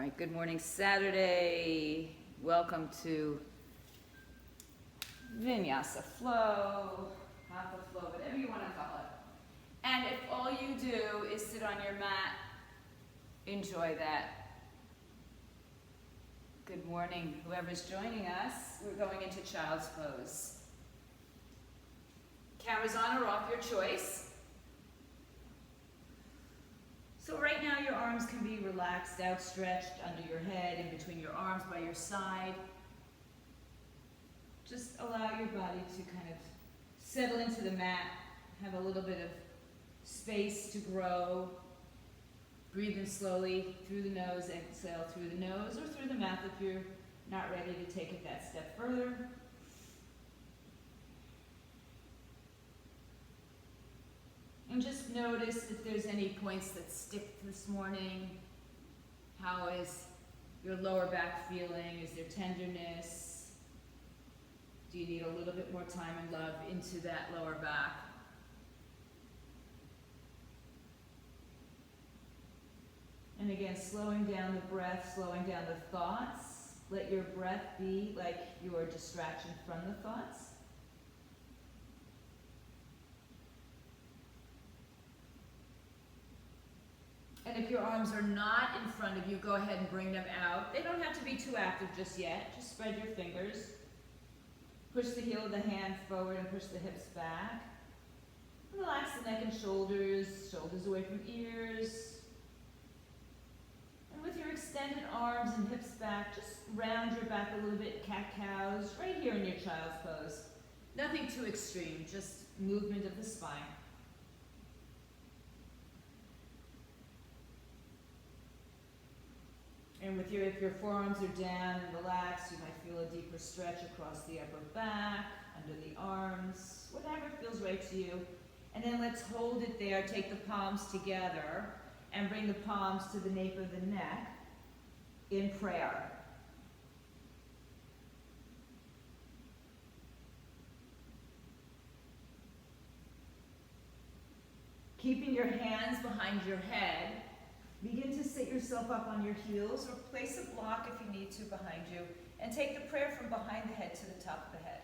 right, good morning, Saturday. Welcome to vinyasa flow, hatha flow, whatever you want to call it. And if all you do is sit on your mat, enjoy that. Good morning, whoever's joining us. We're going into child's pose. Cameras on or off, your choice. So right now your arms can be relaxed, outstretched under your head, in between your arms, by your side. Just allow your body to kind of settle into the mat, have a little bit of space to grow. Breathe in slowly through the nose, exhale through the nose or through the mouth if you're not ready to take it that step further. And just notice if there's any points that stick this morning. How is your lower back feeling? Is there tenderness? Do you need a little bit more time and love into that lower back? And again, slowing down the breath, slowing down the thoughts. Let your breath be like your distraction from the thoughts. And if your arms are not in front of you, go ahead and bring them out. They don't have to be too active just yet. Just spread your fingers. Push the heel of the hand forward and push the hips back. Relax the neck and shoulders, shoulders away from ears. And with your extended arms and hips back, just round your back a little bit, cat-cows, right here in your child's pose. Nothing too extreme, just movement of the spine. And if your forearms are down and relaxed, you might feel a deeper stretch across the upper back, under the arms, whatever feels right to you. And then let's hold it there, take the palms together, and bring the palms to the nape of the neck in prayer. Keeping your hands behind your head, begin to sit yourself up on your heels or place a block if you need to behind you, and take the prayer from behind the head to the top of the head.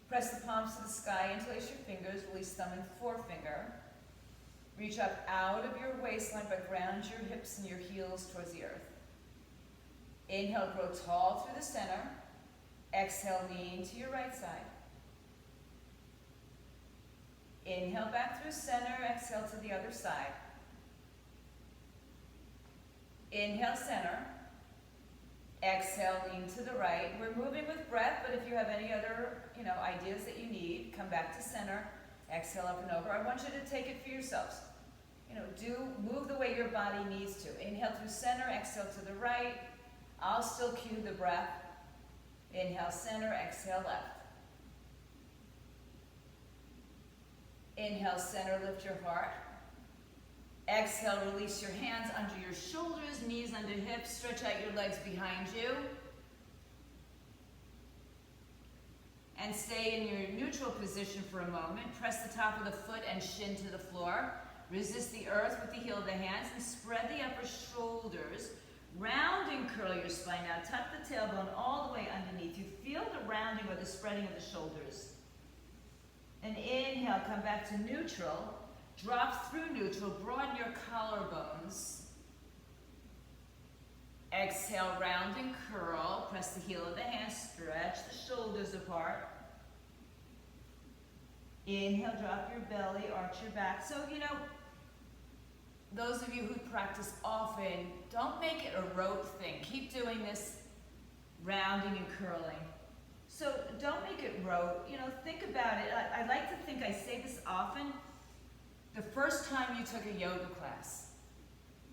Press the palms to the sky, interlace your fingers, release thumb and forefinger. Reach up out of your waistline, but ground your hips and your heels towards the earth. Inhale, grow tall through the center. Exhale, lean to your right side. Inhale back through center, exhale to the other side. Inhale, center. Exhale, lean to the right. We're moving with breath, but if you have any other, ideas that you need, come back to center. Exhale up and over. I want you to take it for yourselves. Move the way your body needs to. Inhale through center, exhale to the right. I'll still cue the breath. Inhale, center, exhale, left. Inhale, center, lift your heart. Exhale, release your hands under your shoulders, knees under hips. Stretch out your legs behind you. And stay in your neutral position for a moment. Press the top of the foot and shin to the floor. Resist the earth with the heel of the hands and spread the upper shoulders. Round and curl your spine. Now tuck the tailbone all the way underneath. You feel the rounding or the spreading of the shoulders. And inhale, come back to neutral. Drop through neutral, broaden your collarbones. Exhale, round and curl. Press the heel of the hand, stretch the shoulders apart. Inhale, drop your belly, arch your back. So, those of you who practice often, don't make it a rote thing. Keep doing this rounding and curling. So don't make it rote. Think about it. I like to think, I say this often, the first time you took a yoga class,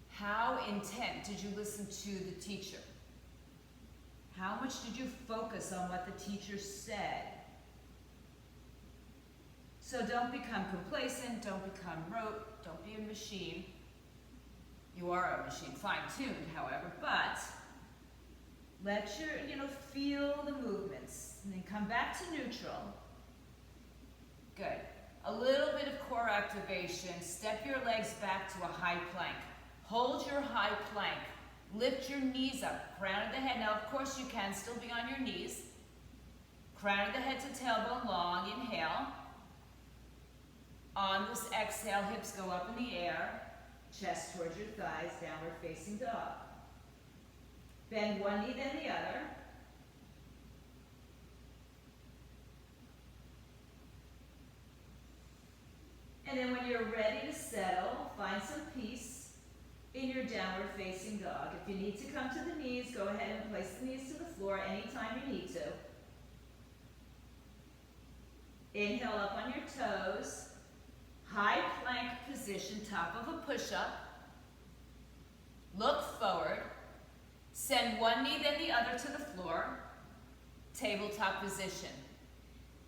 how intent did you listen to the teacher? How much did you focus on what the teacher said? So don't become complacent, don't become rote, don't be a machine. You are a machine, fine-tuned, however, but let your, feel the movements, and then come back to neutral. Good. A little bit of core activation. Step your legs back to a high plank. Hold your high plank. Lift your knees up, crown of the head. Now, of course, you can still be on your knees. Crown of the head to tailbone long, inhale. On this exhale, hips go up in the air, chest towards your thighs, downward facing dog. Bend one knee, then the other. And then when you're ready to settle, find some peace in your downward facing dog. If you need to come to the knees, go ahead and place the knees to the floor anytime you need to. Inhale up on your toes. High plank position, top of a push-up. Look forward. Send one knee, then the other to the floor. Tabletop position.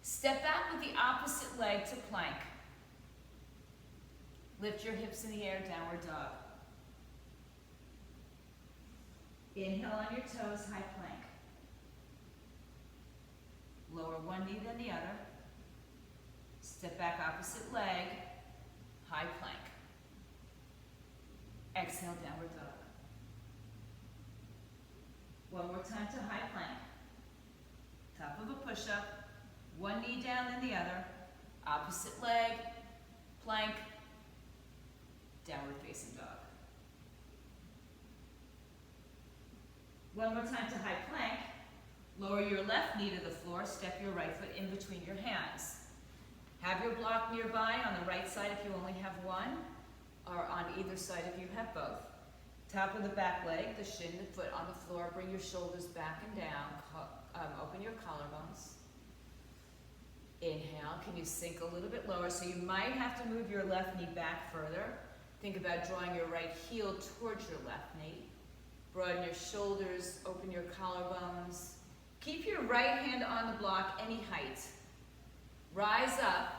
Step back with the opposite leg to plank. Lift your hips in the air, downward dog. Inhale on your toes, high plank. Lower one knee, then the other. Step back, opposite leg, high plank. Exhale, downward dog. One more time to high plank. Top of a push-up. One knee down, then the other. Opposite leg, plank, downward facing dog. One more time to high plank. Lower your left knee to the floor. Step your right foot in between your hands. Have your block nearby on the right side if you only have one, or on either side if you have both. Top of the back leg, the shin, the foot on the floor. Bring your shoulders back and down. Open your collarbones. Inhale. Can you sink a little bit lower? So you might have to move your left knee back further. Think about drawing your right heel towards your left knee. Broaden your shoulders. Open your collarbones. Keep your right hand on the block any height. Rise up,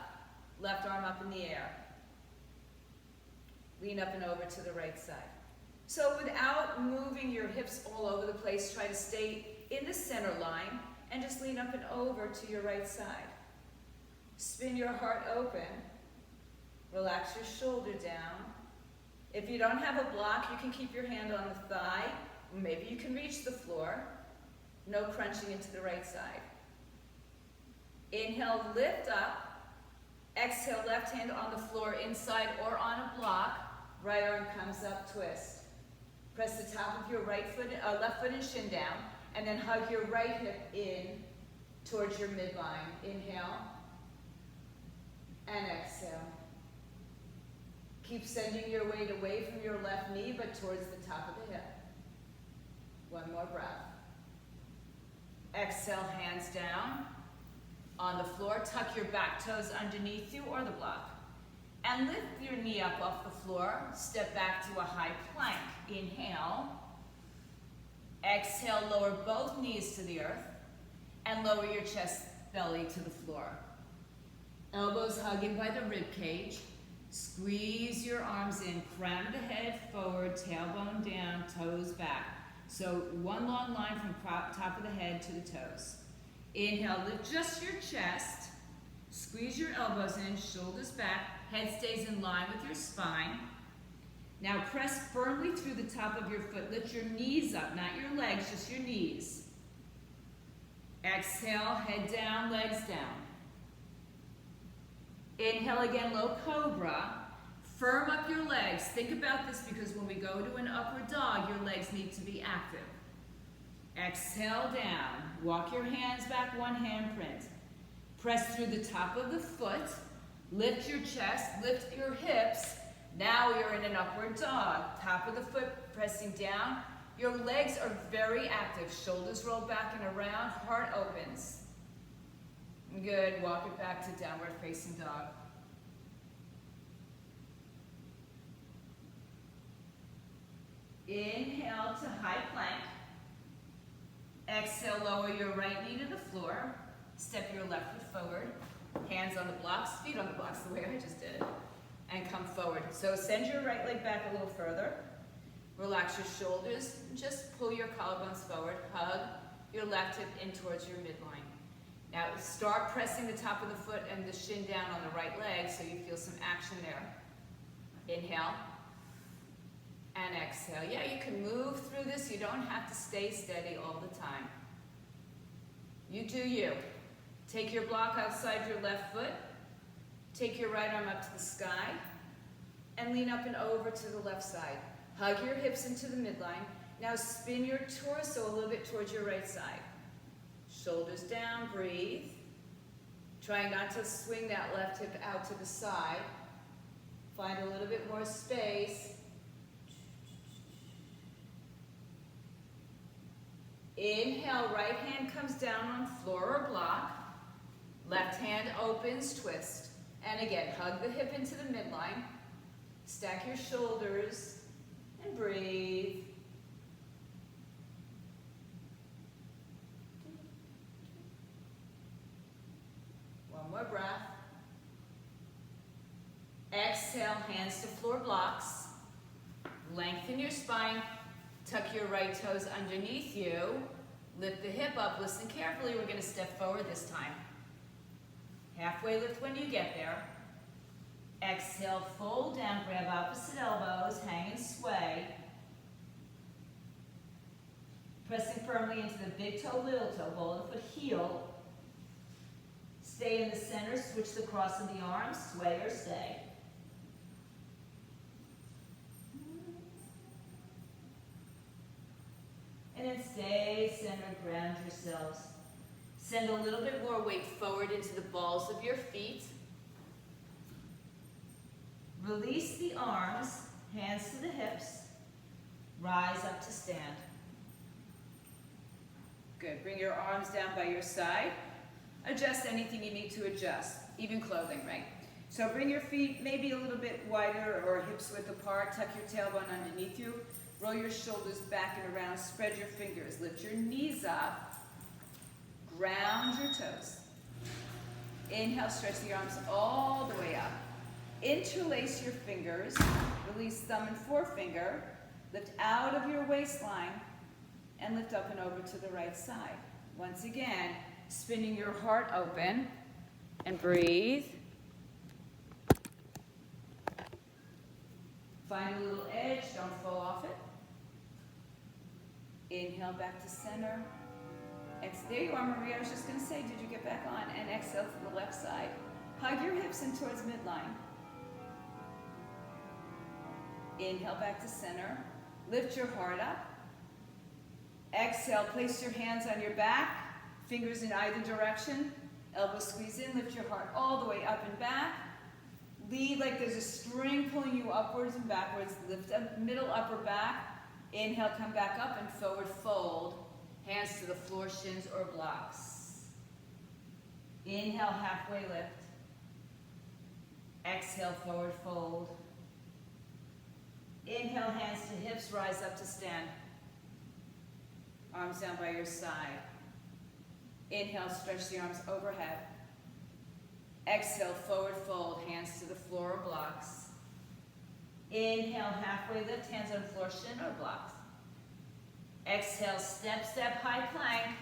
left arm up in the air. Lean up and over to the right side. So without moving your hips all over the place, try to stay in the center line and just lean up and over to your right side. Spin your heart open. Relax your shoulder down. If you don't have a block, you can keep your hand on the thigh. Maybe you can reach the floor. No crunching into the right side. Inhale, lift up. Exhale, left hand on the floor, inside or on a block. Right arm comes up, twist. Press the top of your left foot and shin down, and then hug your right hip in towards your midline. Inhale and exhale. Keep sending your weight away from your left knee, but towards the top of the hip. One more breath. Exhale, hands down. On the floor, tuck your back toes underneath you or the block. And lift your knee up off the floor. Step back to a high plank. Inhale. Exhale, lower both knees to the earth. And lower your chest, belly to the floor. Elbows hugging by the rib cage. Squeeze your arms in, crown of the head forward, tailbone down, toes back. So one long line from top of the head to the toes. Inhale, lift just your chest. Squeeze your elbows in, shoulders back. Head stays in line with your spine. Now press firmly through the top of your foot. Lift your knees up, not your legs, just your knees. Exhale, head down, legs down. Inhale again, low cobra. Firm up your legs. Think about this because when we go to an upward dog, your legs need to be active. Exhale down. Walk your hands back, one handprint. Press through the top of the foot. Lift your chest, lift your hips. Now you're in an upward dog. Top of the foot pressing down. Your legs are very active. Shoulders roll back and around, heart opens. Good, walk it back to downward facing dog. Inhale to high plank. Exhale, lower your right knee to the floor. Step your left foot forward. Hands on the blocks, feet on the blocks, the way I just did it. And come forward. So send your right leg back a little further. Relax your shoulders. Just pull your collarbones forward. Hug your left hip in towards your midline. Now start pressing the top of the foot and the shin down on the right leg so you feel some action there. Inhale. And exhale. Yeah, you can move through this. You don't have to stay steady all the time. You do you. Take your block outside your left foot. Take your right arm up to the sky. And lean up and over to the left side. Hug your hips into the midline. Now spin your torso a little bit towards your right side. Shoulders down, breathe. Try not to swing that left hip out to the side. Find a little bit more space. Inhale, right hand comes down on floor or block. Left hand opens, twist. And again, hug the hip into the midline. Stack your shoulders and breathe. One more breath. Exhale, hands to floor blocks. Lengthen your spine. Tuck your right toes underneath you. Lift the hip up. Listen carefully. We're going to step forward this time. Halfway lift when you get there. Exhale, fold down. Grab opposite elbows. Hang and sway. Pressing firmly into the big toe, little toe. Ball of the foot, heel. Stay in the center. Switch the cross of the arms. Sway or stay. And then stay centered, ground yourselves. Send a little bit more weight forward into the balls of your feet. Release the arms, hands to the hips. Rise up to stand. Good. Bring your arms down by your side. Adjust anything you need to adjust, even clothing, right? So bring your feet maybe a little bit wider or hips width apart. Tuck your tailbone underneath you. Roll your shoulders back and around, spread your fingers, lift your knees up, ground your toes. Inhale, stretch the arms all the way up. Interlace your fingers, release thumb and forefinger, lift out of your waistline, and lift up and over to the right side. Once again, spinning your heart open, and breathe. Find a little edge, don't fall off it. Inhale back to center. There you are, Maria. I was just going to say, did you get back on? And exhale to the left side. Hug your hips in towards midline. Inhale back to center. Lift your heart up. Exhale, place your hands on your back. Fingers in either direction. Elbows squeeze in. Lift your heart all the way up and back. Lead like there's a string pulling you upwards and backwards. Lift up, middle, upper back. Inhale, come back up and forward fold. Hands to the floor, shins or blocks. Inhale, halfway lift. Exhale, forward fold. Inhale, hands to hips, rise up to stand. Arms down by your side. Inhale, stretch the arms overhead. Exhale, forward fold, hands to the floor or blocks. Inhale, halfway lift, hands on floor, shin or blocks. Exhale, step, step, high plank.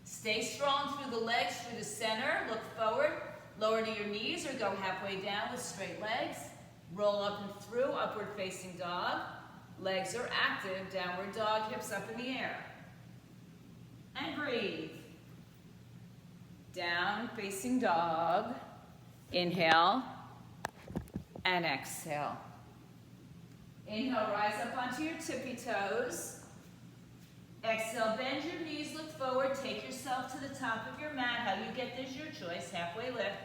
Stay strong through the legs, through the center. Look forward, lower to your knees or go halfway down with straight legs. Roll up and through, upward facing dog. Legs are active, downward dog, hips up in the air. And breathe. Down facing dog. Inhale and exhale. Inhale, rise up onto your tippy toes. Exhale, bend your knees, look forward, take yourself to the top of your mat. How you get there's your choice, halfway lift.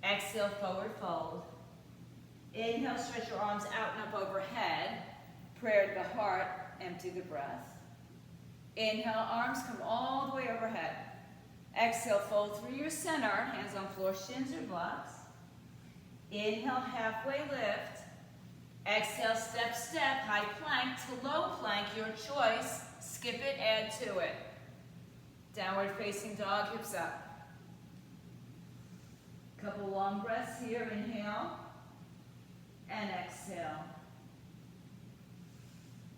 Exhale, forward fold. Inhale, stretch your arms out and up overhead. Prayer to the heart, empty the breath. Inhale, arms come all the way overhead. Exhale, fold through your center, hands on floor, shins or blocks. Inhale, halfway lift. Exhale, step, step, high plank to low plank, your choice. Skip it, add to it. Downward facing dog, hips up. Couple long breaths here, inhale and exhale.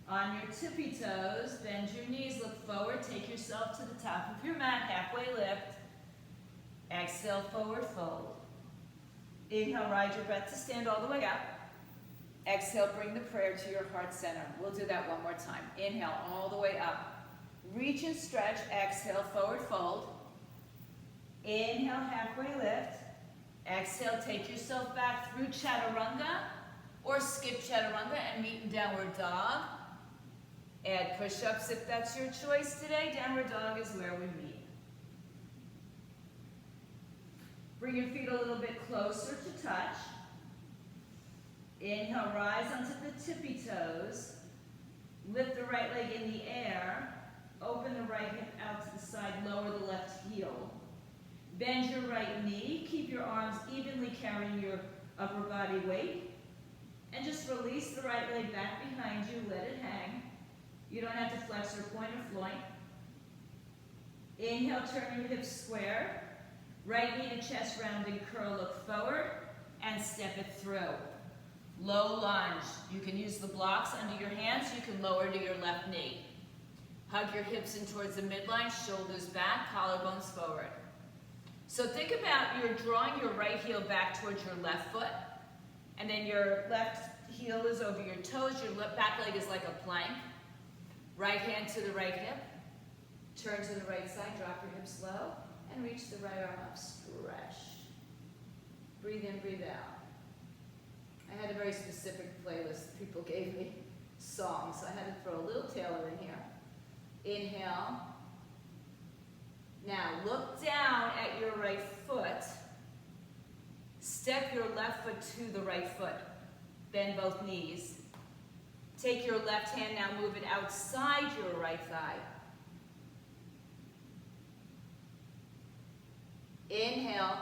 On your tippy toes, bend your knees, look forward, take yourself to the top of your mat, halfway lift. Exhale, forward fold. Inhale, ride your breath to stand all the way up. Exhale, bring the prayer to your heart center. We'll do that one more time. Inhale, all the way up. Reach and stretch. Exhale, forward fold. Inhale, halfway lift. Exhale, take yourself back through chaturanga or skip chaturanga and meet in downward dog. Add push-ups if that's your choice today. Downward dog is where we meet. Bring your feet a little bit closer to touch. Inhale, rise onto the tippy toes. Lift the right leg in the air. Open the right hip out to the side, lower the left heel. Bend your right knee. Keep your arms evenly carrying your upper body weight. And just release the right leg back behind you. Let it hang. You don't have to flex or point or floint. Inhale, turn your hips square. Right knee to chest rounding curl, look forward, and step it through. Low lunge. You can use the blocks under your hands. You can lower to your left knee. Hug your hips in towards the midline, shoulders back, collarbones forward. So think about you're drawing your right heel back towards your left foot, and then your left heel is over your toes. Your back leg is like a plank. Right hand to the right hip. Turn to the right side, drop your hips low, and reach the right arm up. Stretch. Breathe in, breathe out. I had a very specific playlist. People gave me songs, so I had to throw a little Taylor in here. Inhale. Now look down at your right foot. Step your left foot to the right foot. Bend both knees. Take your left hand, now move it outside your right thigh. Inhale,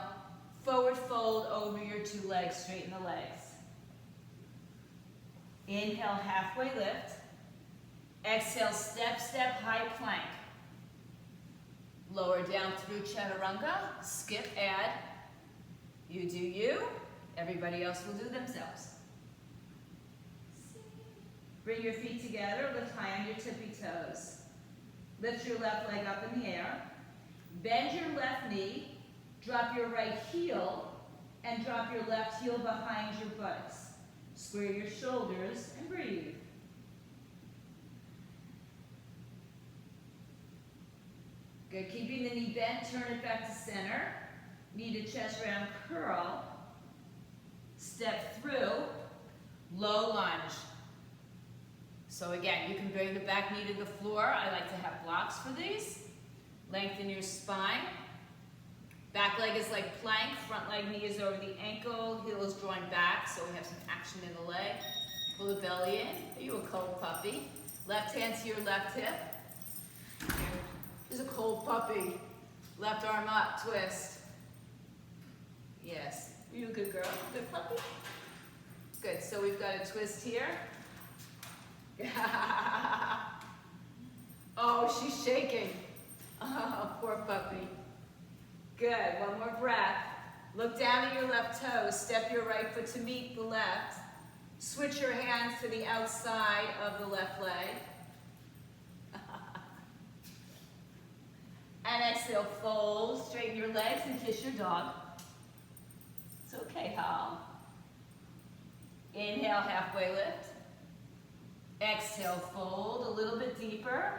forward fold over your two legs, straighten the legs. Inhale, halfway lift. Exhale, step, step, high plank. Lower down through chaturanga, skip, add. You do you, everybody else will do themselves. Bring your feet together, lift high on your tippy toes. Lift your left leg up in the air. Bend your left knee, drop your right heel, and drop your left heel behind your buttocks. Square your shoulders and breathe. Good, keeping the knee bent, turn it back to center. Knee to chest round curl. Step through, low lunge. So again, you can bring the back knee to the floor. I like to have blocks for these. Lengthen your spine. Back leg is like plank, front leg knee is over the ankle, heel is drawing back, so we have some action in the leg. Pull the belly in. Are you a cold puppy? Left hand to your left hip. Here's a cold puppy. Left arm up, twist. Yes. Are you a good girl? Good puppy? Good. So we've got a twist here. Oh, she's shaking. Oh, poor puppy. Good. One more breath. Look down at your left toe. Step your right foot to meet the left. Switch your hands to the outside of the left leg. And exhale, fold. Straighten your legs and kiss your dog. It's okay, Hal. Inhale, halfway lift. Exhale, fold a little bit deeper.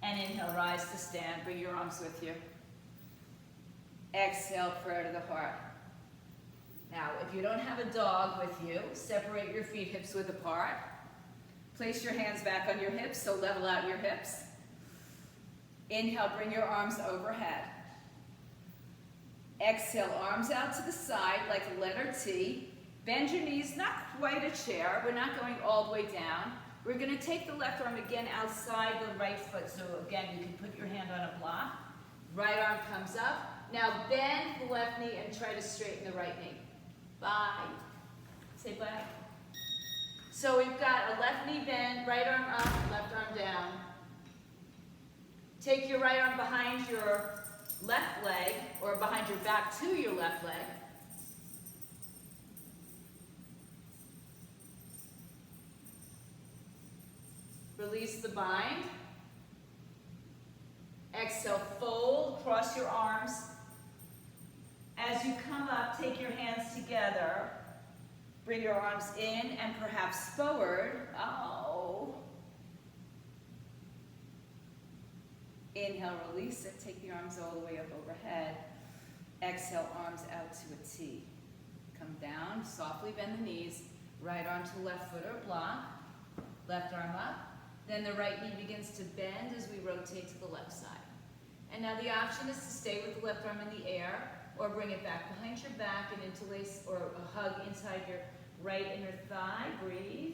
And inhale, rise to stand. Bring your arms with you. Exhale, prayer to the heart. Now, if you don't have a dog with you, separate your feet hips width apart. Place your hands back on your hips, so level out your hips. Inhale, bring your arms overhead. Exhale, arms out to the side like a letter T. Bend your knees, not quite a chair. We're not going all the way down. We're going to take the left arm again outside the right foot. So again, you can put your hand on a block. Right arm comes up. Now bend the left knee and try to straighten the right knee. Bye. Say bye. So we've got a left knee bend, right arm up, left arm down. Take your right arm behind your left leg, or behind your back to your left leg. Release the bind. Exhale, fold, cross your arms. As you come up, take your hands together. Bring your arms in and perhaps forward. Oh. Inhale, release it. Take the arms all the way up overhead. Exhale, arms out to a T. Come down, softly bend the knees. Right arm to left foot or block. Left arm up. Then the right knee begins to bend as we rotate to the left side. And now the option is to stay with the left arm in the air or bring it back behind your back and interlace or a hug inside your right inner thigh. Breathe.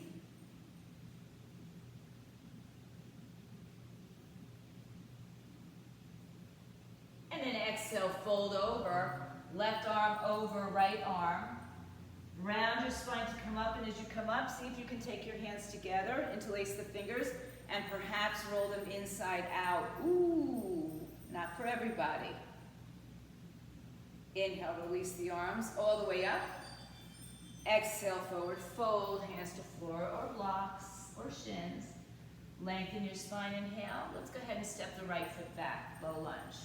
And then exhale, fold over. Left arm over right arm. Round your spine to come up, and as you come up, see if you can take your hands together, interlace the fingers, and perhaps roll them inside out. Ooh, not for everybody. Inhale, release the arms all the way up. Exhale, forward fold, hands to floor or blocks or shins. Lengthen your spine, inhale. Let's go ahead and step the right foot back, low lunge.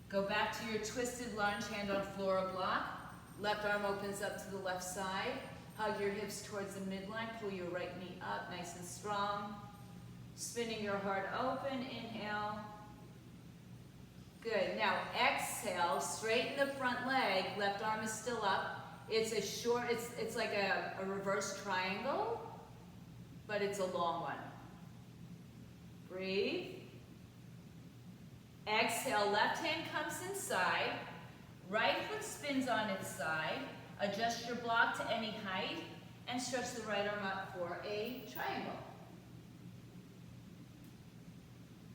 Go back to your twisted lunge, hand on floor or block. Left arm opens up to the left side. Hug your hips towards the midline. Pull your right knee up, nice and strong. Spinning your heart open. Inhale. Good. Now exhale, straighten the front leg. Left arm is still up. It's a short, it's like a reverse triangle, but it's a long one. Breathe. Exhale, left hand comes inside. Right foot spins on its side. Adjust your block to any height and stretch the right arm up for a triangle.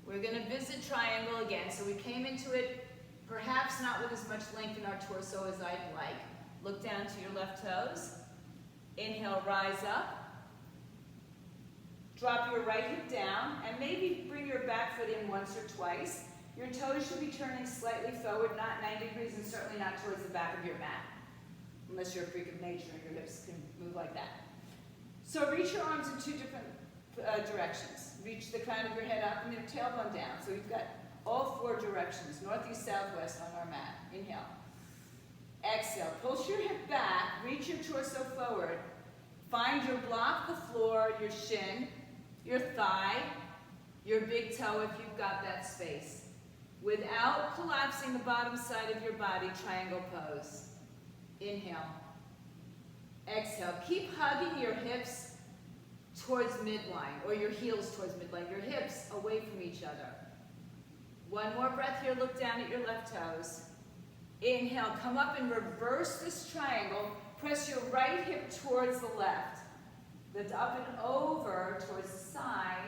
We're going to visit triangle again. So we came into it perhaps not with as much length in our torso as I'd like. Look down to your left toes. Inhale, rise up. Drop your right hip down and maybe bring your back foot in once or twice. Your toes should be turning slightly forward, not 90 degrees, and certainly not towards the back of your mat, unless you're a freak of nature and your hips can move like that. So reach your arms in two different directions. Reach the crown of your head up and your tailbone down. So we've got all four directions, northeast, southwest on our mat. Inhale. Exhale. Push your hip back. Reach your torso forward. Find your block, the floor, your shin, your thigh, your big toe if you've got that space. Without collapsing the bottom side of your body, triangle pose. Inhale. Exhale. Keep hugging your hips towards midline, or your heels towards midline, your hips away from each other. One more breath here. Look down at your left toes. Inhale. Come up and reverse this triangle. Press your right hip towards the left. Lift up and over towards the side.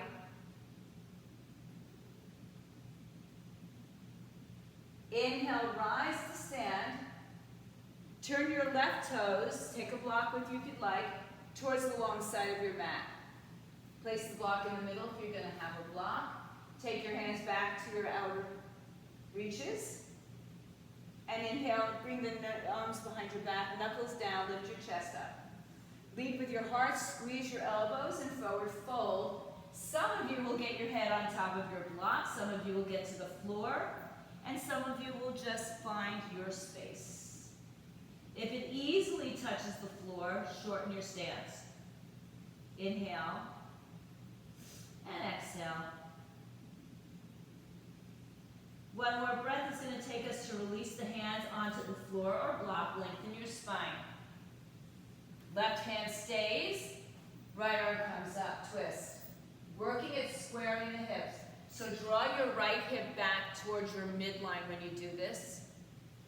Inhale, rise to stand. Turn your left toes, take a block with you if you'd like, towards the long side of your mat. Place the block in the middle if you're going to have a block. Take your hands back to your outer reaches. And inhale, bring the arms behind your back, knuckles down, lift your chest up. Lead with your heart, squeeze your elbows and forward fold. Some of you will get your head on top of your block, some of you will get to the floor, and some of you will just find your space. If it easily touches the floor, shorten your stance. Inhale and exhale. One more breath is going to take us to release the hands onto the floor or block. Lengthen your spine. Left hand stays, right arm comes up, twist. Working at squaring the hips. So draw your right hip back towards your midline when you do this,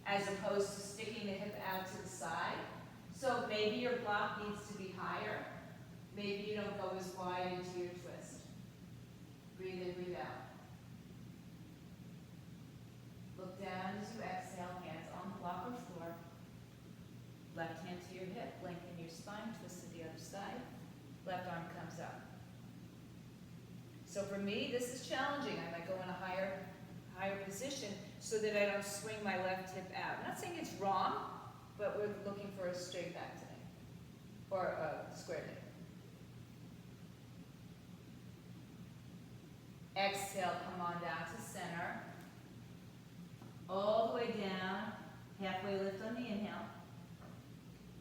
as opposed to sticking the hip out to the side. So maybe your block needs to be higher. Maybe you don't go as wide into your twist. Breathe in, breathe out. Look down as you exhale, hands on the block or floor. Left hand to your hip, lengthen your spine, twist to the other side. Left arm comes up. So for me, this is challenging. I might go in a higher position so that I don't swing my left hip out. I'm not saying it's wrong, but we're looking for a straight back today, or a square day. Exhale, come on down to center. All the way down, halfway lift on the inhale.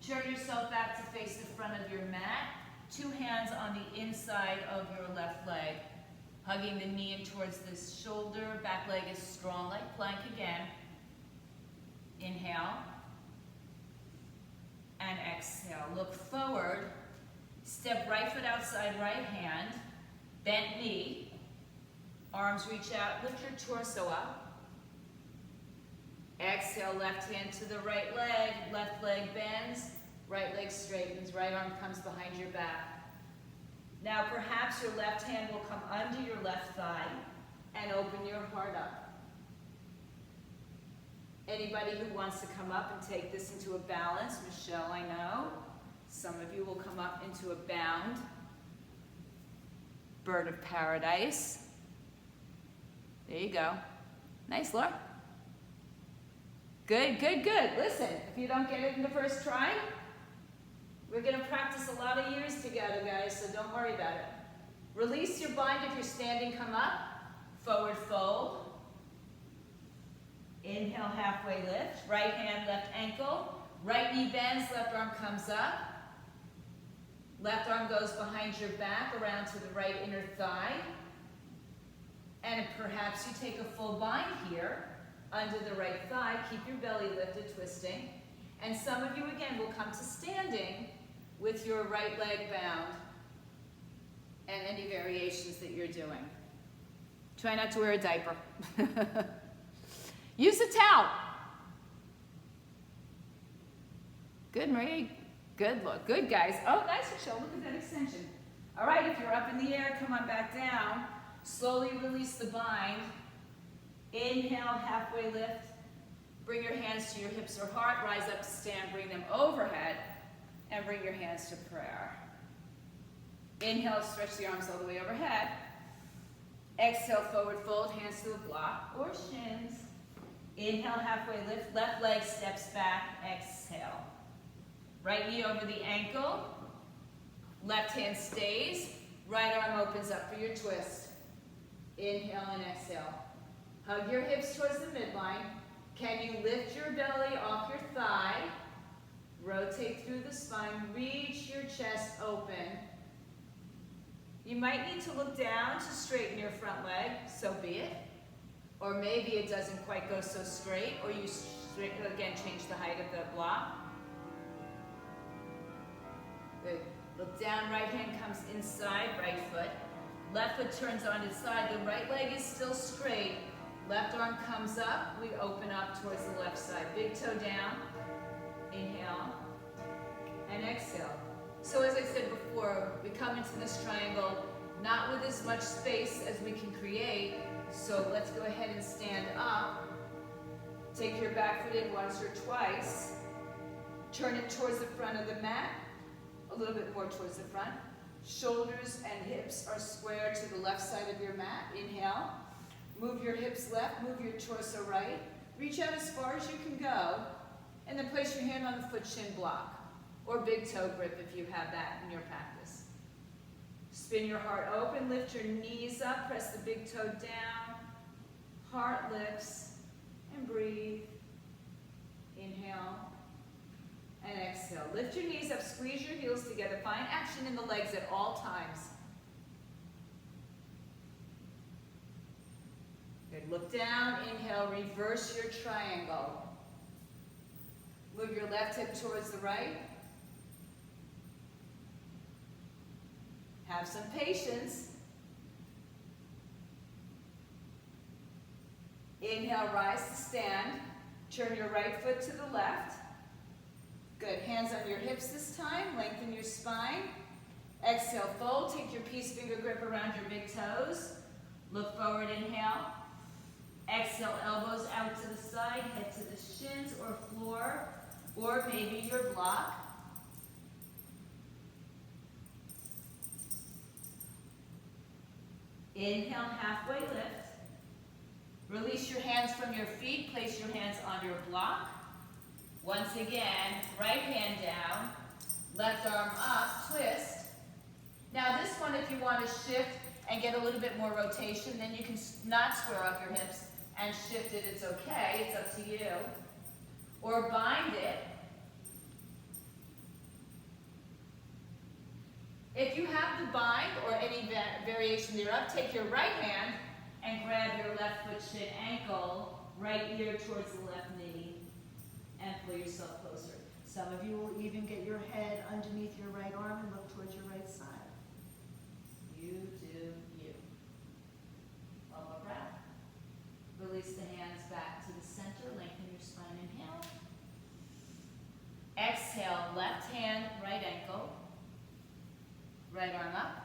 Turn yourself back to face the front of your mat. 2 hands on the inside of your left leg. Hugging the knee in towards this shoulder. Back leg is strong, like plank again. Inhale. And exhale. Look forward. Step right foot outside right hand. Bent knee. Arms reach out. Lift your torso up. Exhale, left hand to the right leg. Left leg bends. Right leg straightens. Right arm comes behind your back. Now perhaps your left hand will come under your left thigh and open your heart up. Anybody who wants to come up and take this into a balance, Michelle, I know. Some of you will come up into a bound. Bird of paradise. There you go. Nice, Laura. Good, good, good. Listen, if you don't get it in the first try, we're going to practice a lot of years together, guys, so don't worry about it. Release your bind if you're standing, come up. Forward fold. Inhale, halfway lift. Right hand, left ankle. Right knee bends, left arm comes up. Left arm goes behind your back, around to the right inner thigh. And perhaps you take a full bind here, under the right thigh. Keep your belly lifted, twisting. And some of you, again, will come to standing with your right leg bound and any variations that you're doing. Try not to wear a diaper. Use a towel. Good, Marie. Good look. Good, guys. Oh, nice, Michelle. Look at that extension. All right, if you're up in the air, come on back down. Slowly release the bind. Inhale, halfway lift. Bring your hands to your hips or heart. Rise up to stand. Bring them overhead. And bring your hands to prayer. Inhale, stretch the arms all the way overhead. Exhale, forward fold. Hands to the block or shins. Inhale, halfway lift. Left leg steps back. Exhale. Right knee over the ankle. Left hand stays. Right arm opens up for your twist. Inhale and exhale. Hug your hips towards the midline. Can you lift your belly off your thigh? Rotate through the spine. Reach your chest open. You might need to look down to straighten your front leg. So be it. Or maybe it doesn't quite go so straight. Or you, again, change the height of the block. Good. Look down. Right hand comes inside. Right foot. Left foot turns on its side. The right leg is still straight. Left arm comes up. We open up towards the left side. Big toe down. Inhale. And exhale. So as I said before, we come into this triangle not with as much space as we can create. So let's go ahead and stand up. Take your back foot in once or twice. Turn it towards the front of the mat. A little bit more towards the front. Shoulders and hips are square to the left side of your mat. Inhale. Move your hips left, move your torso right. Reach out as far as you can go. And then place your hand on the foot shin block. Or big toe grip if you have that in your practice. Spin your heart open, lift your knees up, press the big toe down. Heart lifts, and breathe. Inhale. And exhale. Lift your knees up, squeeze your heels together. Find action in the legs at all times. Good. Look down, inhale, reverse your triangle. Move your left hip towards the right. Have some patience. Inhale, rise to stand. Turn your right foot to the left. Good. Hands on your hips this time. Lengthen your spine. Exhale, fold. Take your peace finger grip around your big toes. Look forward, inhale. Exhale, elbows out to the side, head to the shins or floor, or maybe your block. Inhale, halfway lift. Release your hands from your feet. Place your hands on your block. Once again, right hand down, left arm up, twist. Now this one, if you want to shift and get a little bit more rotation, then you can not square up your hips and shift it. It's okay. It's up to you. Or bind it. If you have the bind or any variation thereof, take your right hand and grab your left foot shin ankle, right ear towards the left knee, and pull yourself closer. Some of you will even get your head underneath your right arm and look towards your right side. You do you. One more breath. Release the hands back to the center, lengthen your spine, inhale. Exhale, left hand, right ankle, right arm up.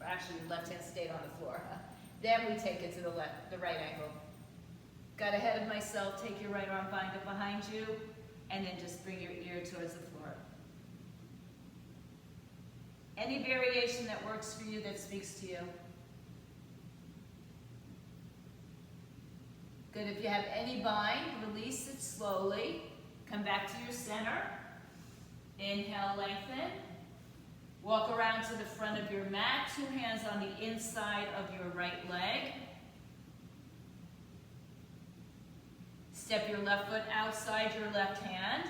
Actually, left hand stayed on the floor. Then we take it to the left, the right ankle. Got ahead of myself, take your right arm, bind it behind you, and then just bring your ear towards the floor. Any variation that works for you, that speaks to you. Good, if you have any bind, release it slowly. Come back to your center. Inhale, lengthen. Walk around to the front of your mat, 2 hands on the inside of your right leg. Step your left foot outside your left hand.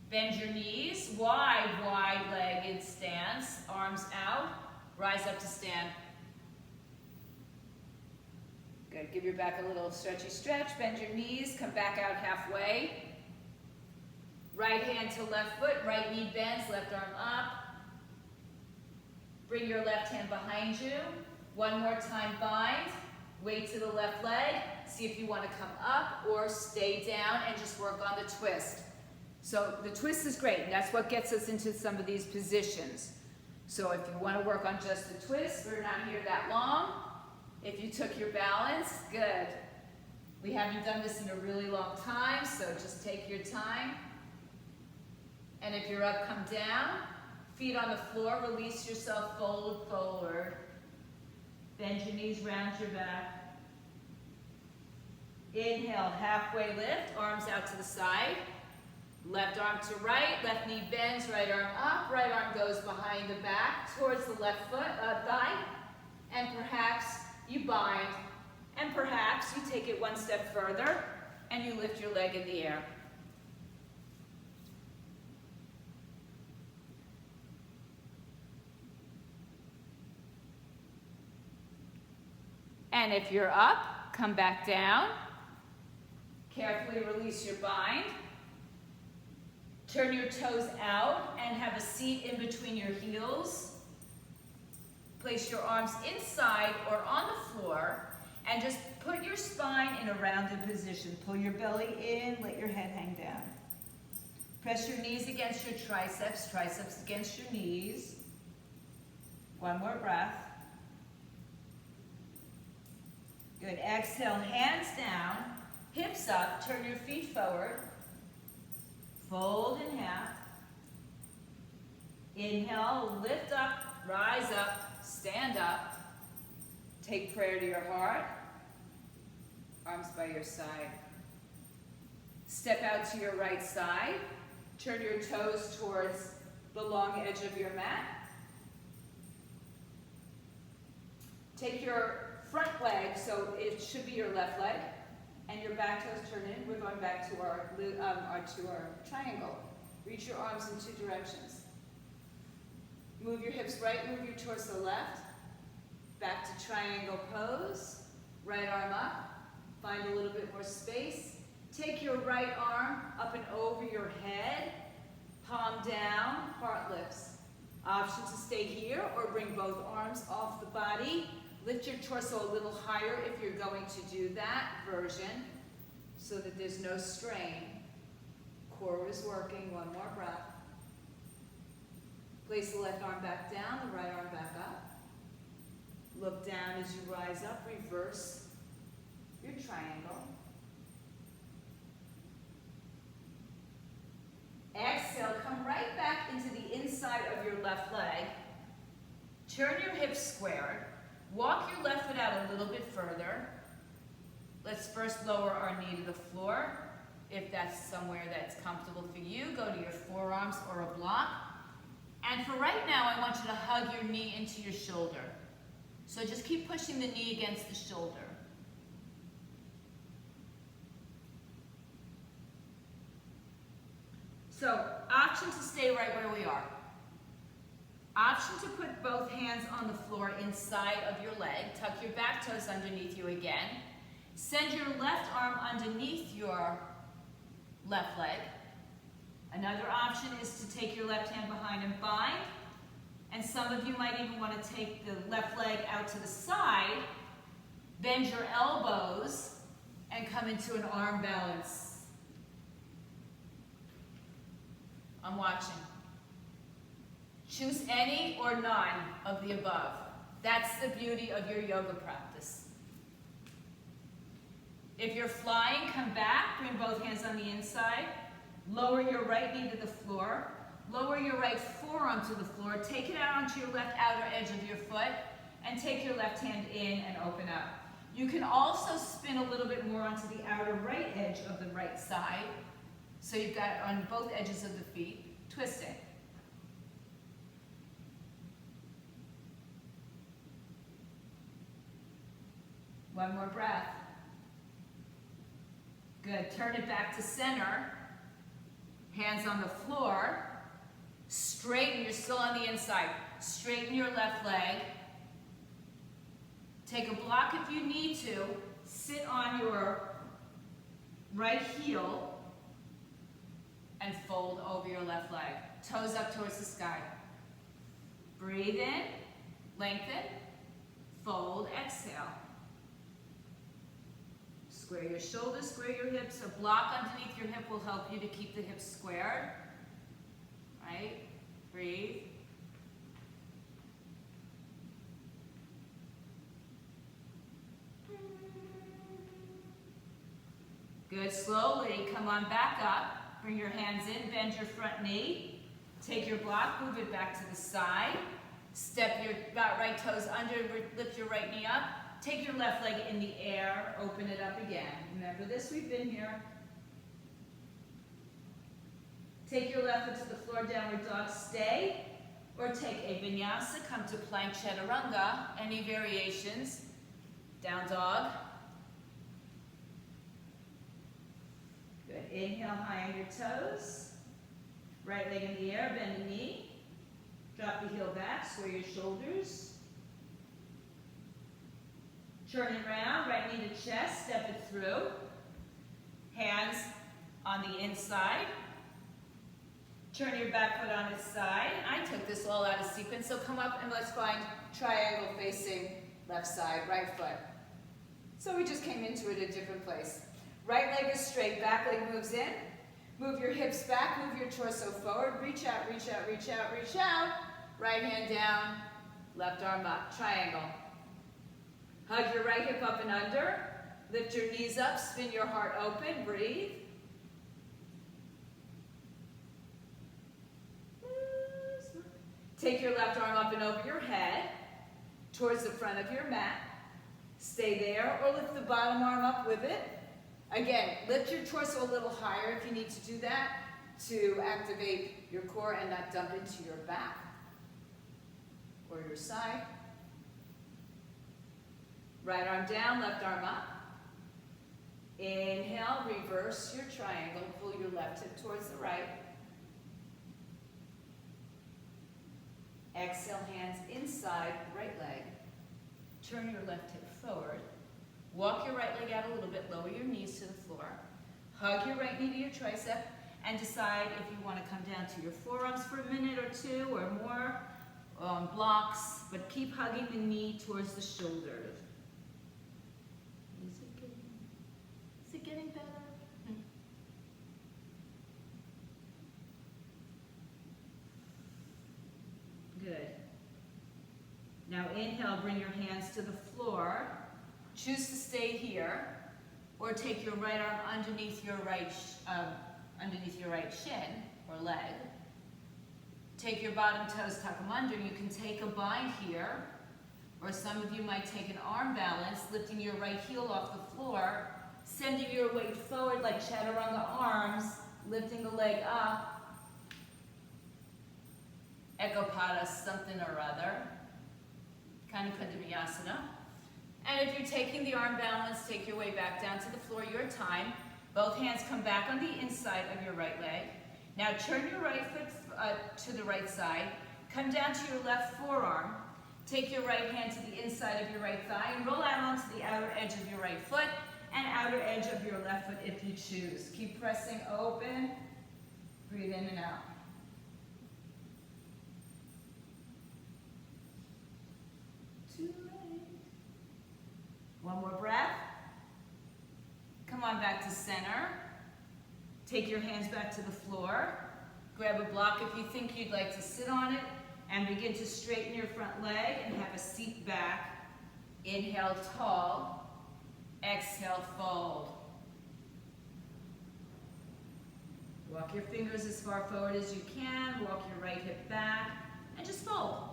Bend your knees, wide-legged stance, arms out, rise up to stand. Good, give your back a little stretchy stretch, bend your knees, come back out halfway. Right hand to left foot, right knee bends, left arm up. Bring your left hand behind you. One more time, bind. Weight to the left leg. See if you want to come up or stay down and just work on the twist. So the twist is great, and that's what gets us into some of these positions. So if you want to work on just the twist, we're not here that long. If you took your balance, good. We haven't done this in a really long time, so just take your time. And if you're up, come down. Feet on the floor, release yourself, fold forward. Bend your knees, round your back. Inhale, halfway lift, arms out to the side. Left arm to right, left knee bends, right arm up, right arm goes behind the back towards the left foot, thigh. And perhaps you bind, and perhaps you take it one step further and you lift your leg in the air. And if you're up, come back down. Carefully release your bind. Turn your toes out and have a seat in between your heels. Place your arms inside or on the floor and just put your spine in a rounded position. Pull your belly in, let your head hang down. Press your knees against your triceps, triceps against your knees. One more breath. Good, exhale, hands down, hips up, turn your feet forward. Fold in half. Inhale, lift up, rise up, stand up. Take prayer to your heart. Arms by your side. Step out to your right side. Turn your toes towards the long edge of your mat. Take your front leg, so it should be your left leg, and your back toes turn in. We're going back to our triangle. Reach your arms in 2 directions. Move your hips right, move your torso left. Back to triangle pose. Right arm up. Find a little bit more space. Take your right arm up and over your head. Palm down, heart lifts. Option to stay here or bring both arms off the body. Lift your torso a little higher if you're going to do that version so that there's no strain. Core is working. One more breath. Place the left arm back down, the right arm back up. Look down as you rise up. Reverse your triangle. Exhale, come right back into the inside of your left leg. Turn your hips squared. Walk your left foot out a little bit further. Let's first lower our knee to the floor. If that's somewhere that's comfortable for you, go to your forearms or a block. And for right now, I want you to hug your knee into your shoulder. So just keep pushing the knee against the shoulder. So option to stay right where we are. Option to put both hands on the floor inside of your leg. Tuck your back toes underneath you again. Send your left arm underneath your left leg. Another option is to take your left hand behind and bind. And some of you might even want to take the left leg out to the side, bend your elbows, and come into an arm balance. I'm watching. Choose any or none of the above. That's the beauty of your yoga practice. If you're flying, come back, bring both hands on the inside, lower your right knee to the floor, lower your right forearm to the floor, take it out onto your left outer edge of your foot, and take your left hand in and open up. You can also spin a little bit more onto the outer right edge of the right side, so you've got it on both edges of the feet, twisting. One more breath. Good. Turn it back to center. Hands on the floor. Straighten. You're still on the inside. Straighten your left leg. Take a block if you need to. Sit on your right heel and fold over your left leg. Toes up towards the sky. Breathe in. Lengthen. Fold. Exhale. Square your shoulders, square your hips. A block underneath your hip will help you to keep the hips squared. Right? Breathe. Good. Slowly come on back up. Bring your hands in, bend your front knee. Take your block, move it back to the side. Step your right toes under, lift your right knee up. Take your left leg in the air, open it up again. Remember this, we've been here. Take your left foot to the floor, downward dog, stay. Or take a vinyasa, come to plank chaturanga, any variations. Down dog. Good, inhale high on your toes. Right leg in the air, bend the knee. Drop the heel back, square your shoulders. Turn it around, right knee to chest, step it through. Hands on the inside. Turn your back foot on its side. I took this all out of sequence, so come up and let's find triangle facing left side, right foot. So we just came into it a different place. Right leg is straight, back leg moves in. Move your hips back, move your torso forward. Reach out, reach out, reach out, reach out. Right hand down, left arm up, triangle. Hug your right hip up and under. Lift your knees up, spin your heart open, breathe. Take your left arm up and over your head, towards the front of your mat. Stay there, or lift the bottom arm up with it. Again, lift your torso a little higher if you need to do that to activate your core and not dump into your back or your side. Right arm down, left arm up. Inhale, reverse your triangle. Pull your left hip towards the right. Exhale, hands inside, right leg. Turn your left hip forward. Walk your right leg out a little bit, lower your knees to the floor. Hug your right knee to your tricep and decide if you want to come down to your forearms for a minute or two or more blocks, but keep hugging the knee towards the shoulders. Is it getting better? Good. Now inhale, bring your hands to the floor. Choose to stay here, or take your right arm underneath your right shin or leg. Take your bottom toes, tuck them under. You can take a bind here, or some of you might take an arm balance, lifting your right heel off the floor, sending your weight forward like chaturanga arms, lifting the leg up. Ekapada something or other. Kind of vinyasa. And if you're taking the arm balance, take your way back down to the floor, your time. Both hands come back on the inside of your right leg. Now turn your right foot to the right side. Come down to your left forearm. Take your right hand to the inside of your right thigh and roll out onto the outer edge of your right foot and outer edge of your left foot if you choose. Keep pressing open. Breathe in and out. Too late. One more breath. Come on back to center. Take your hands back to the floor. Grab a block if you think you'd like to sit on it, and begin to straighten your front leg and have a seat back. Inhale, tall. Exhale, fold. Walk your fingers as far forward as you can. Walk your right hip back, and just fold.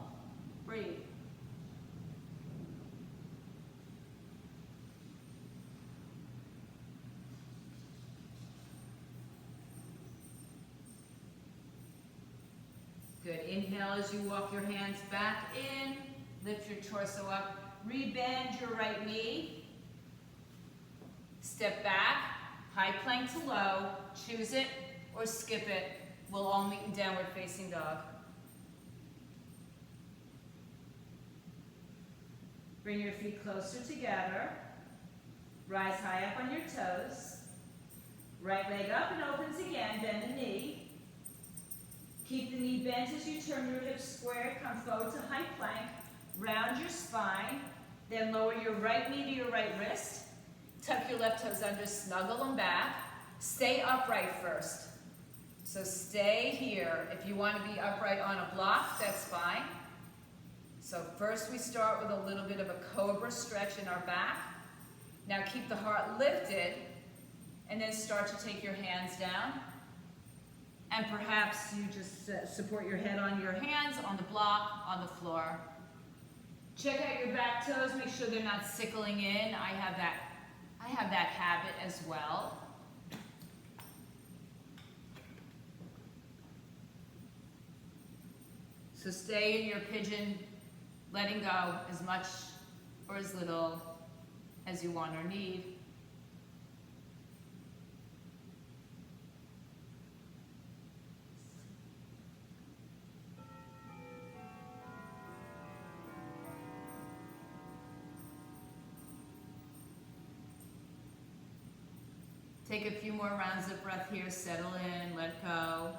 Breathe. Good. Inhale as you walk your hands back in. Lift your torso up. Rebend your right knee. Step back. High plank to low. Choose it or skip it. We'll all meet in downward facing dog. Bring your feet closer together. Rise high up on your toes. Right leg up and opens again. Bend the knee. Keep the knee bent as you turn your hips square. Come forward to high plank. Round your spine. Then lower your right knee to your right wrist. Tuck your left toes under. Snuggle them back. Stay upright first. So stay here. If you want to be upright on a block, that's fine. So first we start with a little bit of a Cobra Stretch in our back. Now keep the heart lifted. And then start to take your hands down. And perhaps you just support your head on your hands, on the block, on the floor. Check out your back toes, make sure they're not sickling in. I have that habit as well. So stay in your pigeon, letting go as much or as little as you want or need. Take a few more rounds of breath here, settle in, let go.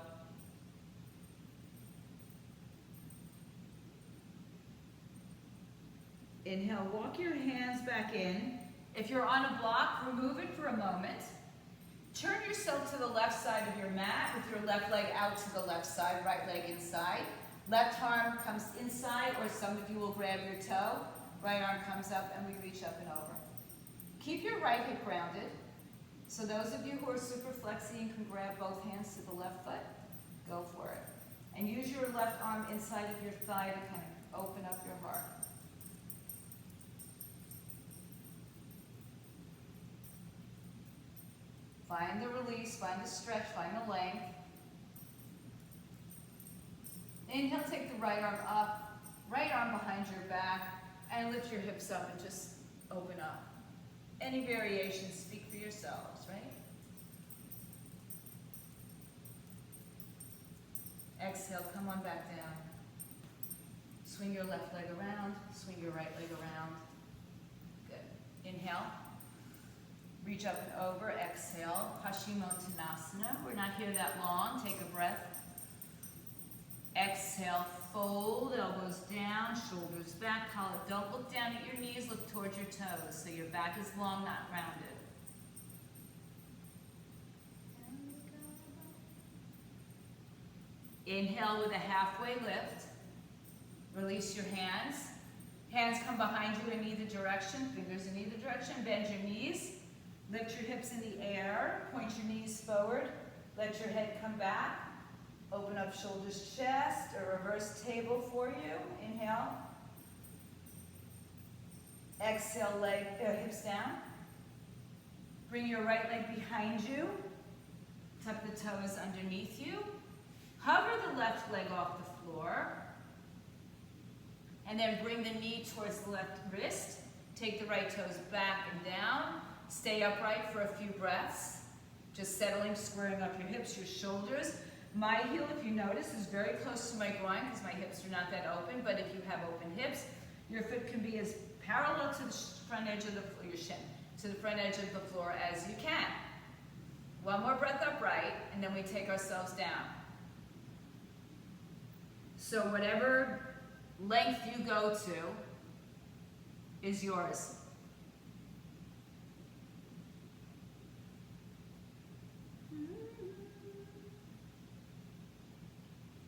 Inhale, walk your hands back in. If you're on a block, remove it for a moment. Turn yourself to the left side of your mat with your left leg out to the left side, right leg inside. Left arm comes inside, or some of you will grab your toe. Right arm comes up and we reach up and over. Keep your right hip grounded. So those of you who are super flexy and can grab both hands to the left foot, go for it. And use your left arm inside of your thigh to kind of open up your heart. Find the release, find the stretch, find the length. Inhale, take the right arm up, right arm behind your back, and lift your hips up and just open up. Any variations, speak for yourselves, right? Exhale, come on back down. Swing your left leg around, swing your right leg around. Good. Inhale. Reach up and over. Exhale. Paschimottanasana. We're not here that long. Take a breath. Exhale. Fold. Elbows down. Shoulders back. Don't look down at your knees. Look towards your toes. So your back is long, not rounded. Inhale with a halfway lift. Release your hands. Hands come behind you in either direction. Fingers in either direction. Bend your knees. Lift your hips in the air. Point your knees forward. Let your head come back. Open up shoulders, chest. A reverse table for you. Inhale. Exhale, hips down. Bring your right leg behind you. Tuck the toes underneath you. Hover the left leg off the floor. And then bring the knee towards the left wrist. Take the right toes back and down. Stay upright for a few breaths. Just settling, squaring up your hips, your shoulders. My heel, if you notice, is very close to my groin because my hips are not that open, but if you have open hips, your foot can be as parallel to the front edge of your shin, to the front edge of the floor as you can. One more breath upright, and then we take ourselves down. So whatever length you go to is yours.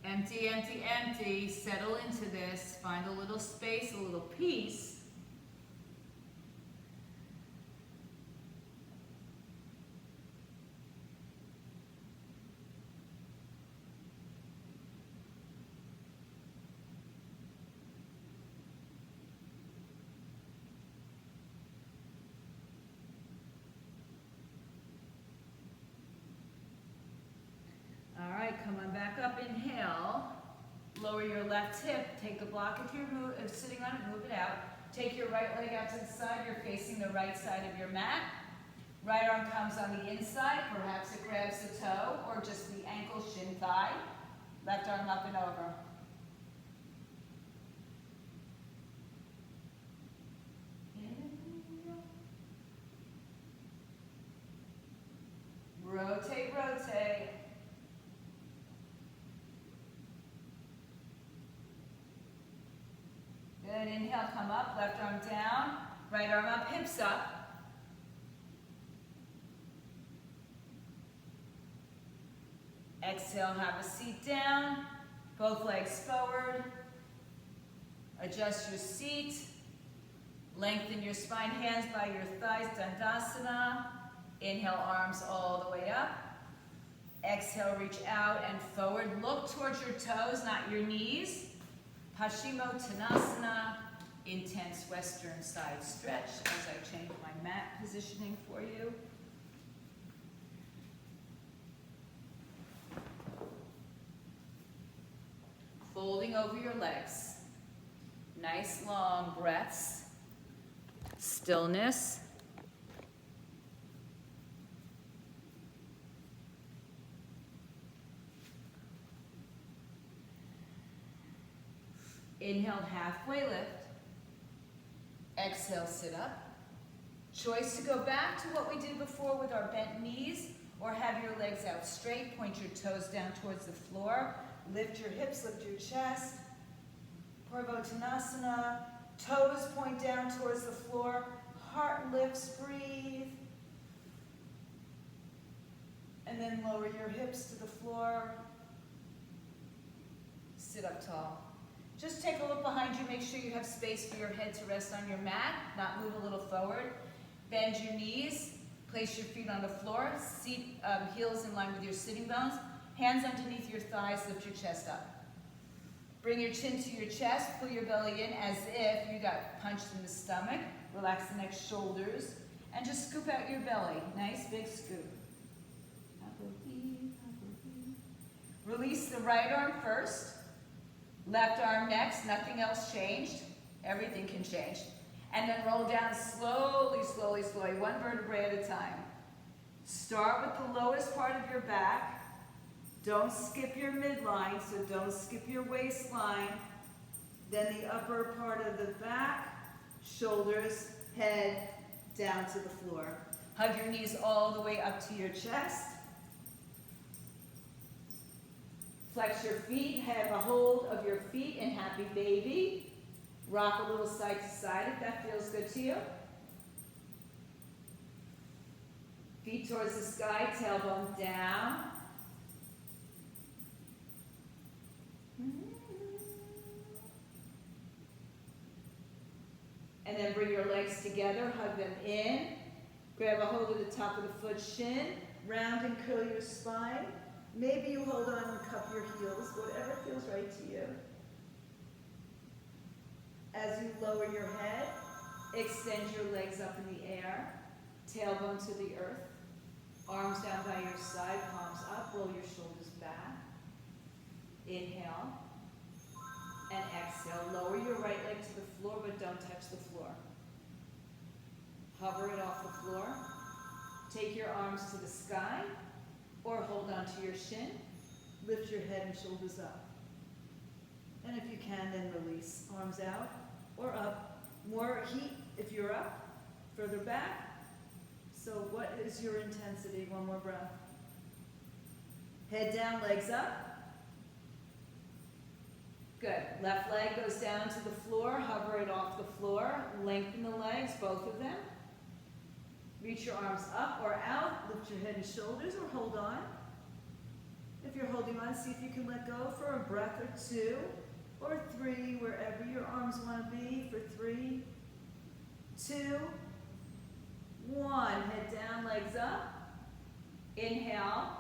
Empty, empty, empty. Settle into this. Find a little space, a little peace. All right, come on back up, inhale. Lower your left hip, take the block if you're sitting on it, move it out. Take your right leg out to the side, you're facing the right side of your mat. Right arm comes on the inside, perhaps it grabs the toe or just the ankle, shin, thigh. Left arm up and over. Rotate, rotate. Good, inhale, come up, left arm down, right arm up, hips up. Exhale, have a seat down, both legs forward. Adjust your seat. Lengthen your spine, hands by your thighs, Dandasana. Inhale, arms all the way up. Exhale, reach out and forward. Look towards your toes, not your knees. Paschimottanasana, intense western side stretch as I change my mat positioning for you. Folding over your legs. Nice long breaths. Stillness. Inhale, halfway lift. Exhale, sit up. Choice to go back to what we did before with our bent knees, or have your legs out straight, point your toes down towards the floor, lift your hips, lift your chest. Purvottanasana, toes point down towards the floor, heart lifts, breathe. And then lower your hips to the floor. Sit up tall. Just take a look behind you, make sure you have space for your head to rest on your mat, not move a little forward. Bend your knees, place your feet on the floor, seat, heels in line with your sitting bones, hands underneath your thighs, lift your chest up. Bring your chin to your chest, pull your belly in as if you got punched in the stomach. Relax the neck, shoulders, and just scoop out your belly. Nice big scoop. Release the right arm first. Left arm next, nothing else changed. Everything can change. And then roll down slowly, slowly, slowly, one vertebrae at a time. Start with the lowest part of your back. Don't skip your midline, so don't skip your waistline. Then the upper part of the back, shoulders, head, down to the floor. Hug your knees all the way up to your chest. Flex your feet, have a hold of your feet in happy baby. Rock a little side to side if that feels good to you. Feet towards the sky, tailbone down. And then bring your legs together, hug them in. Grab a hold of the top of the foot, shin. Round and curl your spine. Maybe you hold on and cup your heels, whatever feels right to you. As you lower your head, extend your legs up in the air, tailbone to the earth, arms down by your side, palms up, roll your shoulders back. Inhale and exhale. Lower your right leg to the floor, but don't touch the floor. Hover it off the floor. Take your arms to the sky, or hold on to your shin. lift your head and shoulders up. And if you can, then release. Arms out or up. More heat if you're up, further back. So what is your intensity? One more breath. Head down, legs up. Good. Left leg goes down to the floor. Hover it off the floor. Lengthen the legs, both of them. Reach your arms up or out. Lift your head and shoulders or hold on. If you're holding on, see if you can let go for a breath or two or three, wherever your arms want to be, for 3, 2, 1. Head down, legs up. Inhale.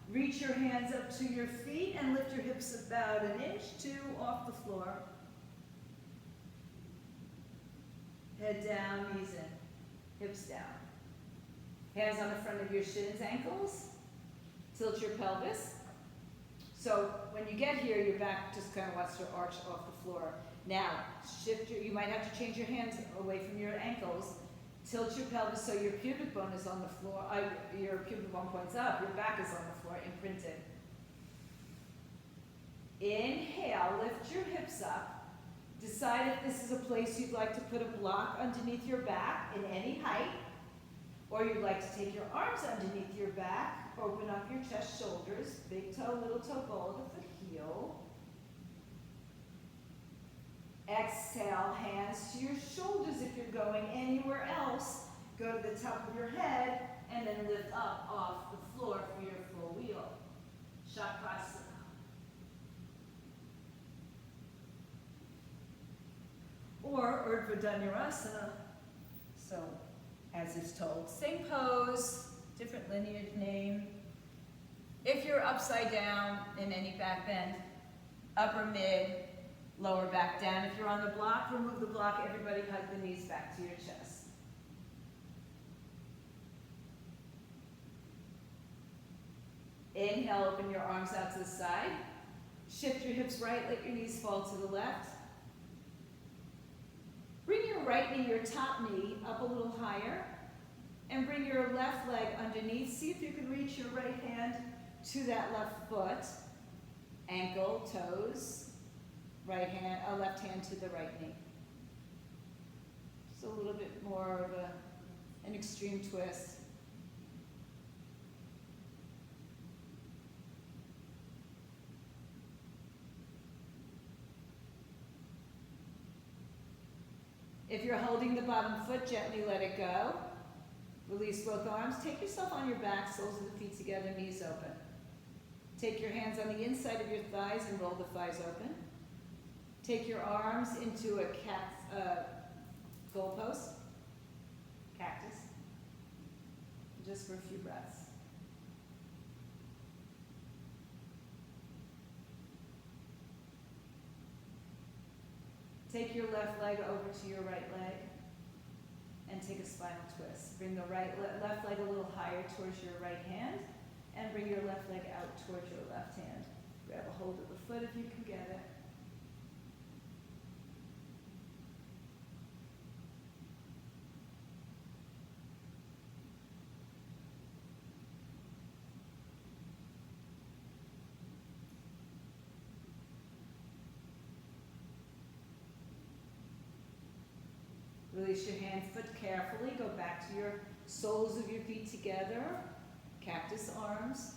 Reach your hands up to your feet and lift your hips about an inch, 2 off the floor. Head down, knees in, hips down. Hands on the front of your shins, ankles. Tilt your pelvis. So when you get here, your back just kind of wants to arch off the floor. Now, you might have to change your hands away from your ankles. Tilt your pelvis so your pubic bone is on the floor. Your pubic bone points up, your back is on the floor, imprinted. Inhale, lift your hips up. Decide if this is a place you'd like to put a block underneath your back in any height, or you'd like to take your arms underneath your back, open up your chest, shoulders, big toe, little toe, ball of the foot, heel. Exhale, hands to your shoulders if you're going anywhere else. Go to the top of your head and then lift up off the floor for your full wheel. Shavasana. Or Urdhva Dhanurasana. So, as is told, same pose, different lineage name. If you're upside down in any back bend, upper mid, lower back down. If you're on the block, remove the block. Everybody hug the knees back to your chest. Inhale, open your arms out to the side. Shift your hips right, let your knees fall to the left. Bring your right knee, your top knee, up a little higher. And bring your left leg underneath. See if you can reach your right hand to that left foot. Ankle, toes. Left hand to the right knee. Just a little bit more of an extreme twist. If you're holding the bottom foot, gently let it go. Release both arms. Take yourself on your back, soles of the feet together, knees open. Take your hands on the inside of your thighs and roll the thighs open. Take your arms into a goalpost, cactus, just for a few breaths. Take your left leg over to your right leg and take a spinal twist. Bring the left leg a little higher towards your right hand and bring your left leg out towards your left hand. Grab a hold of the foot if you can get it. Release your hand, foot carefully. Go back to your soles of your feet together. Cactus arms.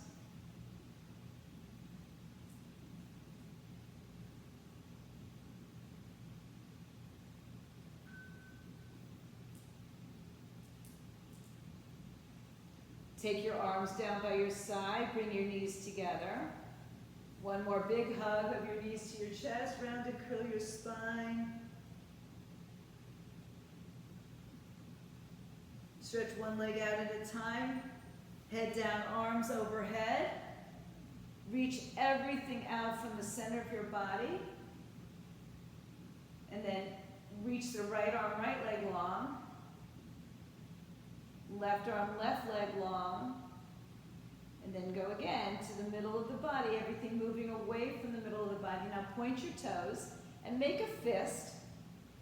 Take your arms down by your side. Bring your knees together. One more big hug of your knees to your chest. Round and curl your spine. Stretch one leg out at a time. Head down, arms overhead. Reach everything out from the center of your body. And then reach the right arm, right leg long. Left arm, left leg long. And then go again to the middle of the body, everything moving away from the middle of the body. Now point your toes and make a fist.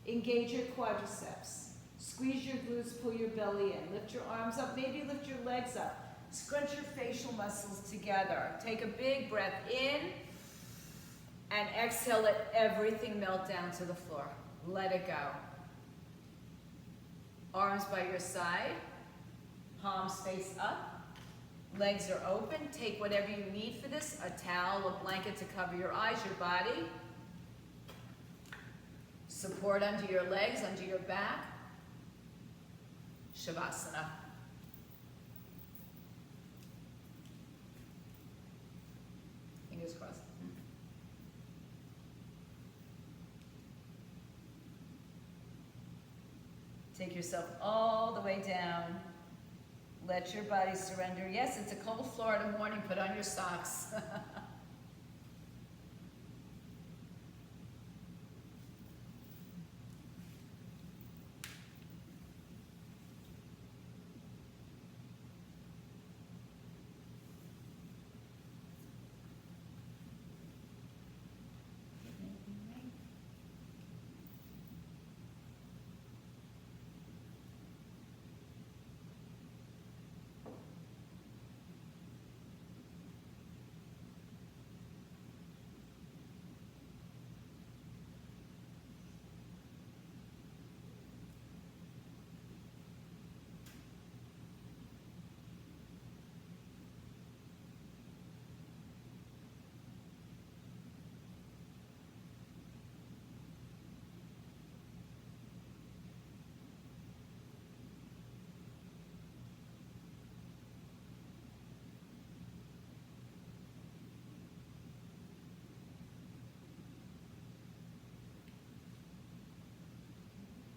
Engage your quadriceps. Squeeze your glutes, pull your belly in. Lift your arms up, maybe lift your legs up. Scrunch your facial muscles together. Take a big breath in and exhale, let everything melt down to the floor. Let it go. Arms by your side, palms face up, legs are open. Take whatever you need for this, a towel, a blanket to cover your eyes, your body. Support under your legs, under your back. Shavasana. Fingers crossed. Take yourself all the way down. Let your body surrender. Yes, it's a cold Florida morning. Put on your socks.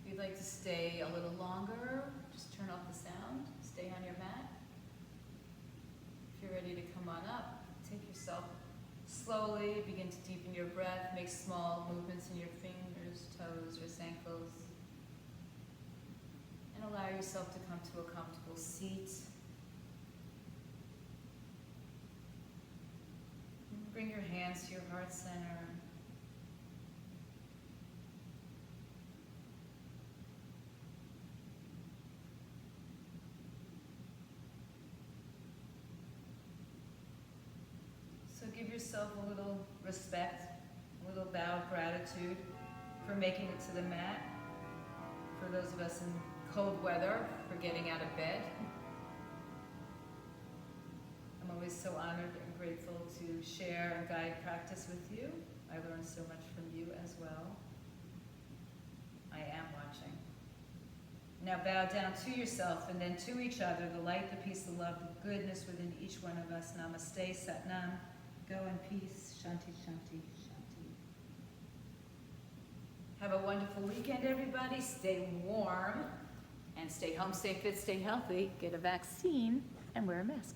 If you'd like to stay a little longer, just turn off the sound, stay on your mat. If you're ready to come on up, take yourself slowly, begin to deepen your breath, make small movements in your fingers, toes, or ankles. And allow yourself to come to a comfortable seat. Bring your hands to your heart center. So give yourself a little respect, a little bow of gratitude for making it to the mat. For those of us in cold weather, for getting out of bed. I'm always so honored and grateful to share and guide practice with you. I learn so much from you as well. I am watching. Now bow down to yourself and then to each other, the light, the peace, the love, the goodness within each one of us. Namaste, Satnam. Go in peace. Shanti, Shanti, Shanti. Have a wonderful weekend, everybody. Stay warm and stay home, stay fit, stay healthy. Get a vaccine and wear a mask.